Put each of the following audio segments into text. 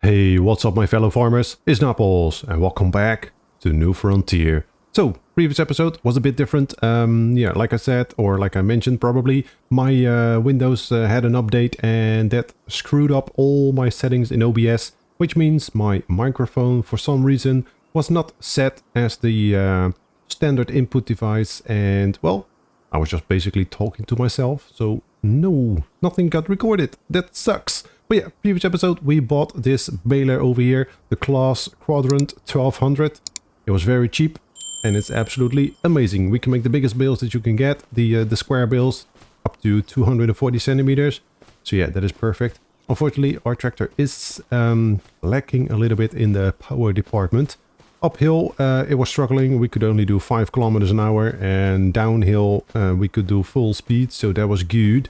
Hey, what's up my fellow farmers? It's Naples and welcome back to New Frontier. So, previous episode was a bit different. Yeah, like I said, or like I mentioned probably, my Windows had an update and that screwed up all my settings in OBS, which means my microphone for some reason was not set as the standard input device and, well, I was just basically talking to myself, so no, nothing got recorded. That sucks. But yeah, previous episode we bought this baler over here, the Class Quadrant 1200. It was very cheap and it's absolutely amazing. We can make the biggest bales that you can get, the square bales, up to 240 centimeters. So yeah, that is perfect. Unfortunately, our tractor is lacking a little bit in the power department. Uphill, it was struggling. We could only do 5 kilometers an hour, and downhill, we could do full speed, so that was good.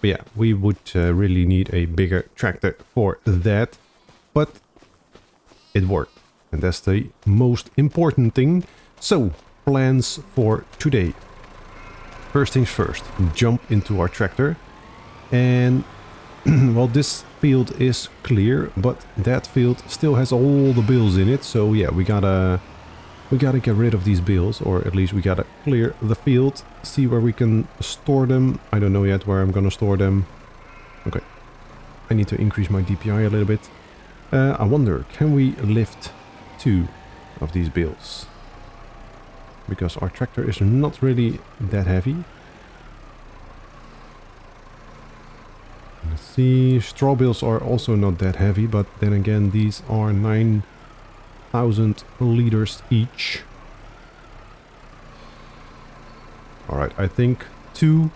But yeah, we would really need a bigger tractor for that. But it worked, and that's the most important thing. So, plans for today. First things first, jump into our tractor. And, well, this field is clear, but that field still has all the bales in it. So yeah, we gotta get rid of these bales, or at least we gotta clear the field, see where we can store them. I don't know yet where I'm gonna store them. Okay, I need to increase my DPI a little bit. I wonder, can we lift 2 of these bales? Because our tractor is not really that heavy. Let's see, straw bales are also not that heavy, but then again these are 9,000 liters each. Alright, I think 2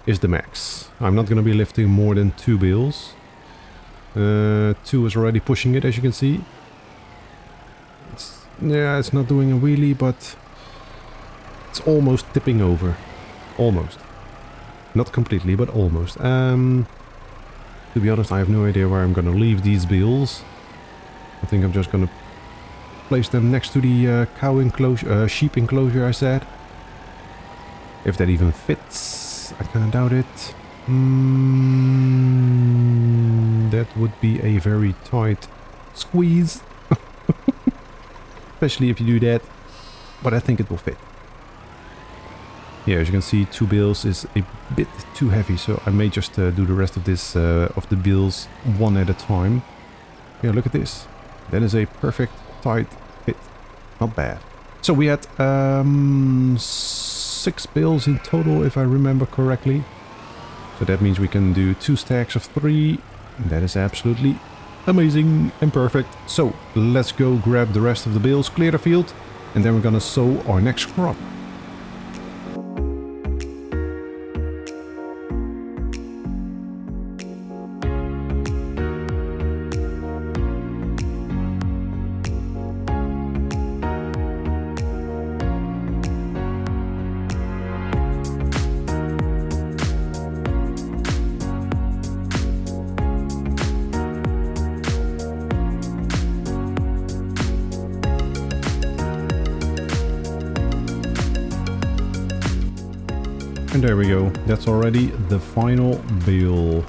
is the max. I'm not gonna be lifting more than 2 bales. 2 is already pushing it, as you can see. It's not doing a wheelie, but it's almost tipping over. Almost. Not completely, but almost. To be honest, I have no idea where I'm gonna leave these bales. I think I'm just gonna place them next to the cow enclosure, sheep enclosure I said. If that even fits, I kinda doubt it. That would be a very tight squeeze. Especially if you do that, but I think it will fit. Yeah, as you can see, 2 bales is a bit too heavy, so I may just do the rest of this of the bales one at a time. Yeah, look at this. That is a perfect tight fit. Not bad. So we had 6 bales in total, if I remember correctly. So that means we can do 2 stacks of 3. That is absolutely amazing and perfect. So let's go grab the rest of the bales, clear the field, and then we're gonna sow our next crop. And there we go, that's already the final bale.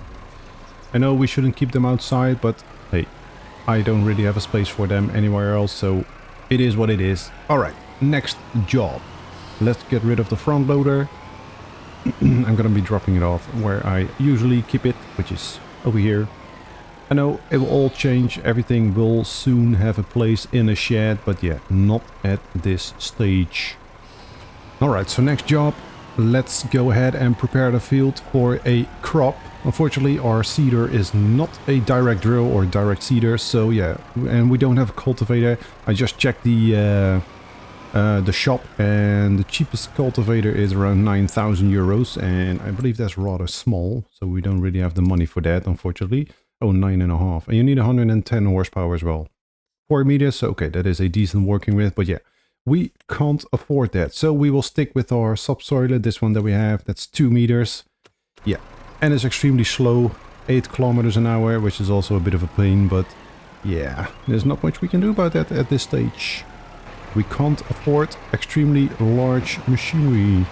I know we shouldn't keep them outside, but hey, I don't really have a space for them anywhere else, so it is what it is. Alright, next job. Let's get rid of the front loader. I'm gonna be dropping it off where I usually keep it, which is over here. I know it will all change, everything will soon have a place in a shed, but yeah, not at this stage. Alright, so next job. Let's go ahead and prepare the field for a crop. Unfortunately, our seeder is not a direct drill or direct seeder, so yeah, and we don't have a cultivator. I just checked the shop, and the cheapest cultivator is around 9,000 euros, and I believe that's rather small, so we don't really have the money for that, unfortunately. Oh, 9.5, and you need 110 horsepower as well. 4 meters, okay, that is a decent working with, but yeah. We can't afford that, so we will stick with our subsoiler, this one that we have, that's 2 meters. Yeah, and it's extremely slow, 8 kilometers an hour, which is also a bit of a pain, but yeah, there's not much we can do about that at this stage. We can't afford extremely large machinery.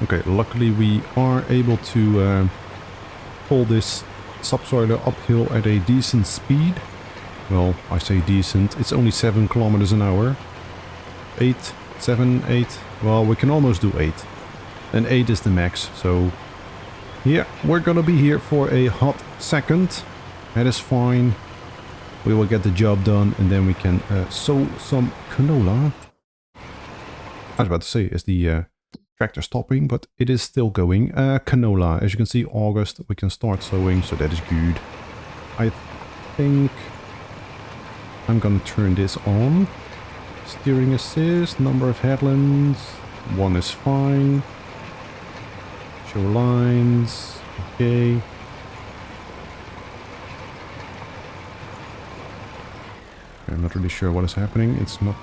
Okay, luckily we are able to pull this subsoiler uphill at a decent speed. Well, I say decent. It's only 7 kilometers an hour. 8, 7, 8. Well, we can almost do 8. And 8 is the max, so... yeah, we're gonna be here for a hot second. That is fine. We will get the job done and then we can sow some canola. I was about to say, is the tractor stopping, but it is still going. Canola, as you can see, August, we can start sowing, so that is good. I think I'm gonna turn this on. Steering assist, number of headlands, 1 is fine. Show lines, okay. I'm not really sure what is happening. It's not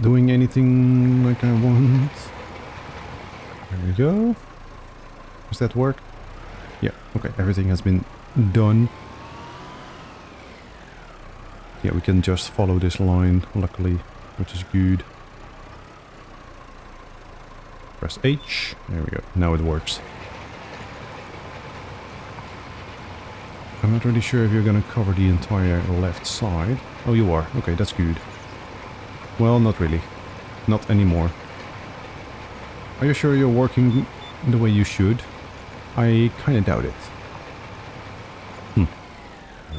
doing anything like I want. There we go. Does that work? Yeah, okay, everything has been done. Yeah, we can just follow this line, luckily, which is good. Press H. There we go. Now it works. I'm not really sure if you're gonna cover the entire left side. Oh, you are. Okay, that's good. Well, not really. Not anymore. Are you sure you're working the way you should? I kinda doubt it.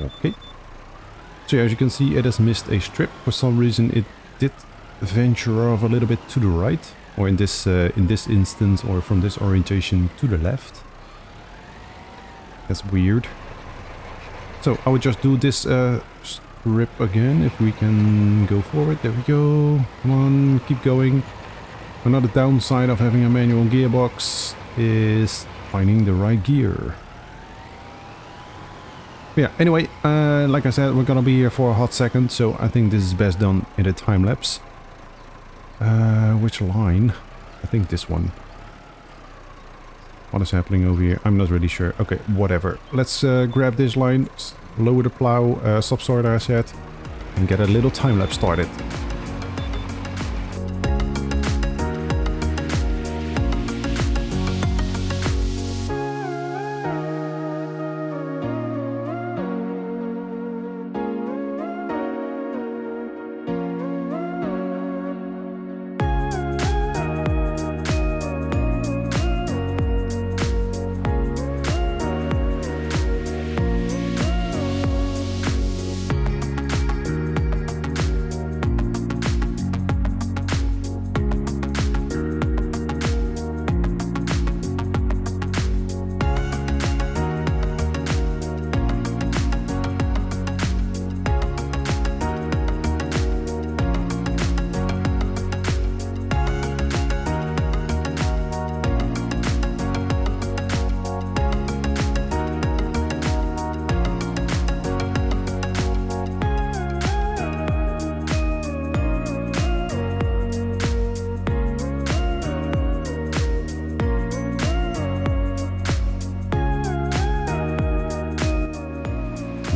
Okay. So as you can see, it has missed a strip. For some reason it did venture off a little bit to the right. Or in this instance, or from this orientation to the left. That's weird. So I would just do this strip again, if we can go forward. There we go. Come on, keep going. Another downside of having a manual gearbox is finding the right gear. Yeah, anyway, like I said, we're gonna be here for a hot second, so I think this is best done in a time lapse. Which line? I think this one. What is happening over here? I'm not really sure. Okay, whatever. Let's grab this line, lower the plow, subsoiler I said, and get a little time lapse started.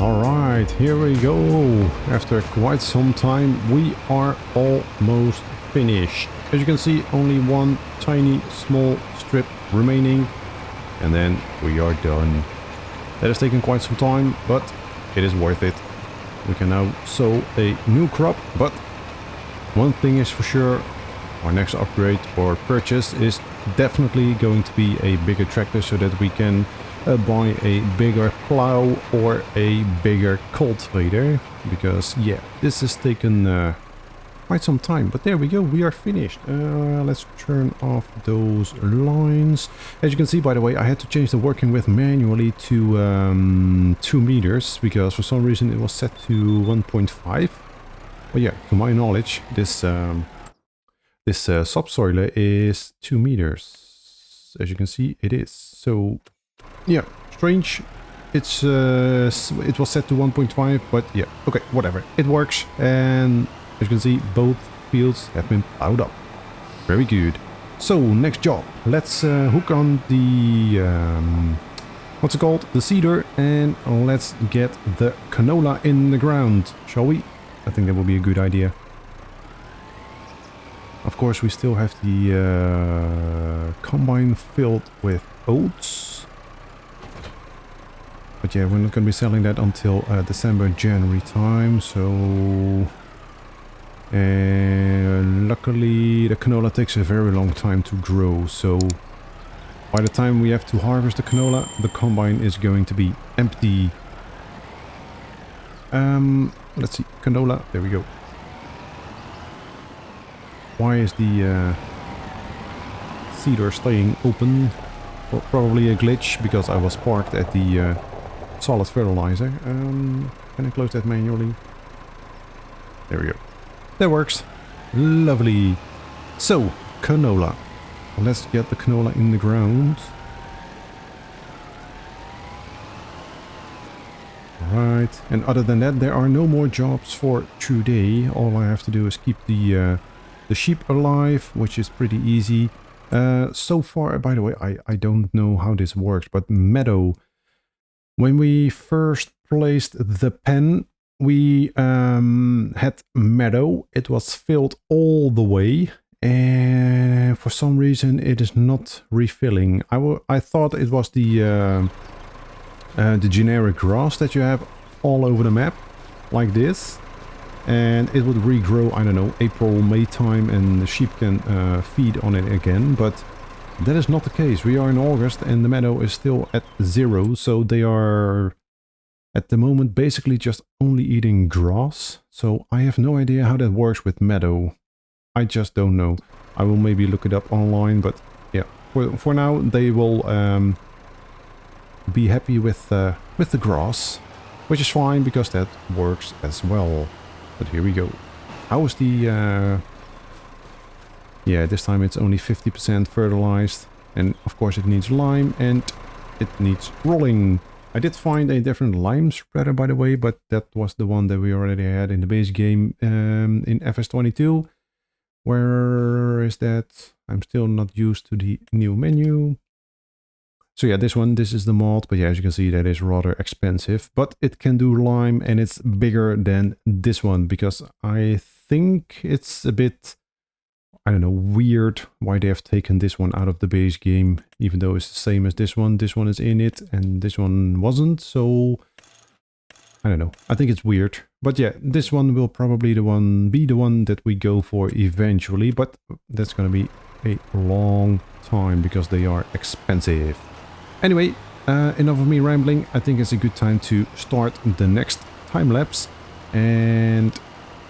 Alright, here we go. After quite some time, we are almost finished. As you can see, only one tiny small strip remaining, and then we are done. That has taken quite some time, but it is worth it. We can now sow a new crop, but one thing is for sure, our next upgrade or purchase is definitely going to be a bigger tractor so that we can buy a bigger plow or a bigger cultivator, because yeah, this has taken quite some time. But there we go, we are finished. Let's turn off those lines. As you can see, by the way, I had to change the working width manually to 2 meters, because for some reason it was set to 1.5. But yeah, to my knowledge, this subsoiler is 2 meters. As you can see, it is. So yeah, strange. It's it was set to 1.5, but yeah, okay, whatever. It works, and as you can see, both fields have been plowed up. Very good. So next job, let's hook on the what's it called? The seeder, and let's get the canola in the ground, shall we? I think that will be a good idea. Of course, we still have the combine filled with oats. But yeah, we're not going to be selling that until December, January time. So... And luckily the canola takes a very long time to grow. So by the time we have to harvest the canola, the combine is going to be empty. Let's see. Canola. There we go. Why is the seeder staying open? Well, probably a glitch because I was parked at the solid fertilizer. Can I close that manually? There we go. That works. Lovely. So, canola. Let's get the canola in the ground. Right. And other than that, there are no more jobs for today. All I have to do is keep the sheep alive, which is pretty easy. So far, by the way, I don't know how this works, but meadow. When we first placed the pen, we had meadow. It was filled all the way, and for some reason it is not refilling. I thought it was the generic grass that you have all over the map, like this, and it would regrow, I don't know, April, May time, and the sheep can feed on it again, but that is not the case. We are in August and the meadow is still at 0, so they are at the moment basically just only eating grass. So I have no idea how that works with meadow. I just don't know. I will maybe look it up online, but yeah, for now they will be happy with the grass, which is fine because that works as well. But here we go. How is the... yeah, this time it's only 50% fertilized. And of course it needs lime and it needs rolling. I did find a different lime spreader, by the way, but that was the one that we already had in the base game in FS22. Where is that? I'm still not used to the new menu. So yeah, this is the mod, but yeah, as you can see, that is rather expensive. But it can do lime and it's bigger than this one because I think it's a bit... I don't know, weird why they have taken this one out of the base game, even though it's the same as this one. This one is in it and this one wasn't, so I don't know. I think it's weird. But yeah, this one will probably be the one that we go for eventually, but that's gonna be a long time because they are expensive. Anyway, enough of me rambling. I think it's a good time to start the next time lapse, and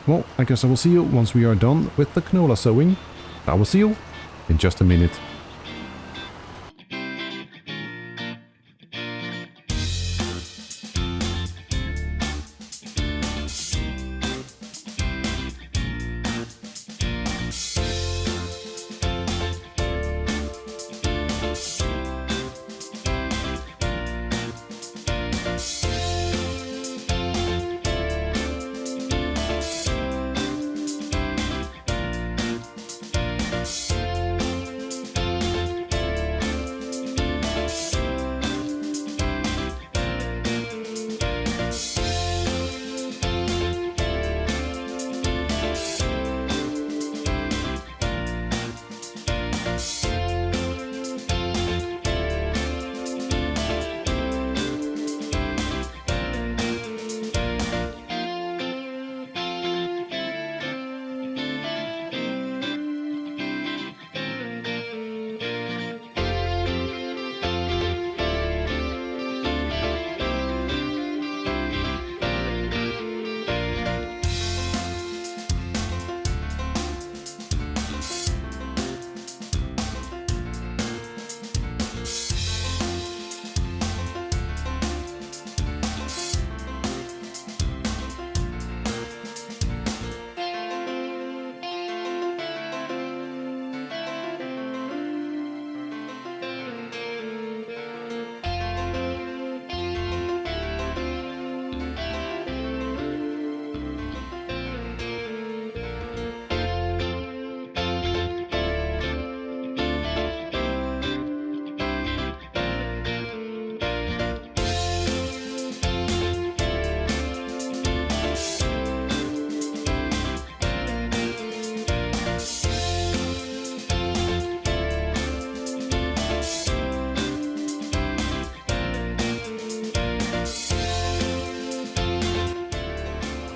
well, I guess I will see you once we are done with the canola sowing. I will see you in just a minute.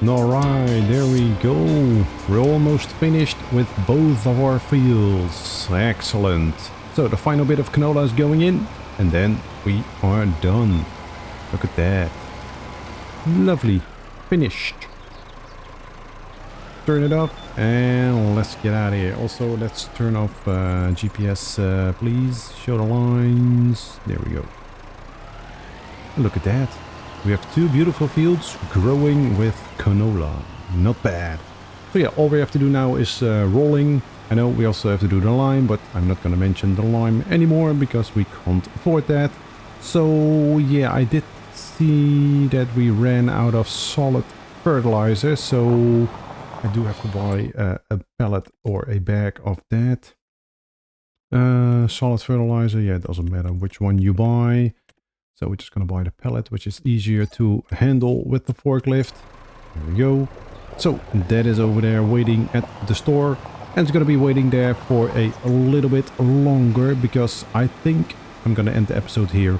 Alright, there we go. We're almost finished with both of our fields. Excellent. So the final bit of canola is going in, and then we are done. Look at that. Lovely. Finished. Turn it off and let's get out of here. Also, let's turn off GPS, please. Show the lines. There we go. Look at that. We have two beautiful fields growing with canola. Not bad. So yeah, all we have to do now is rolling. I know we also have to do the lime, but I'm not going to mention the lime anymore because we can't afford that. So yeah, I did see that we ran out of solid fertilizer, so I do have to buy a pallet or a bag of that. Solid fertilizer, yeah, it doesn't matter which one you buy. So we're just going to buy the pallet, which is easier to handle with the forklift. There we go. So that is over there waiting at the store. And it's going to be waiting there for a little bit longer because I think I'm going to end the episode here.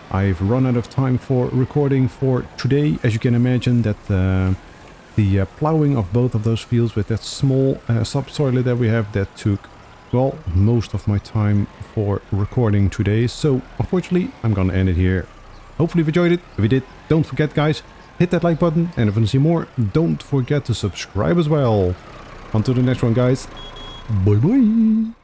I've run out of time for recording for today. As you can imagine, that the plowing of both of those fields with that small subsoiler that we have, that took, well, most of my time for recording today. So unfortunately, I'm gonna end it here. Hopefully you enjoyed it. If you did, don't forget, guys, hit that like button. And if you want to see more, don't forget to subscribe as well. On to the next one, guys. Bye bye.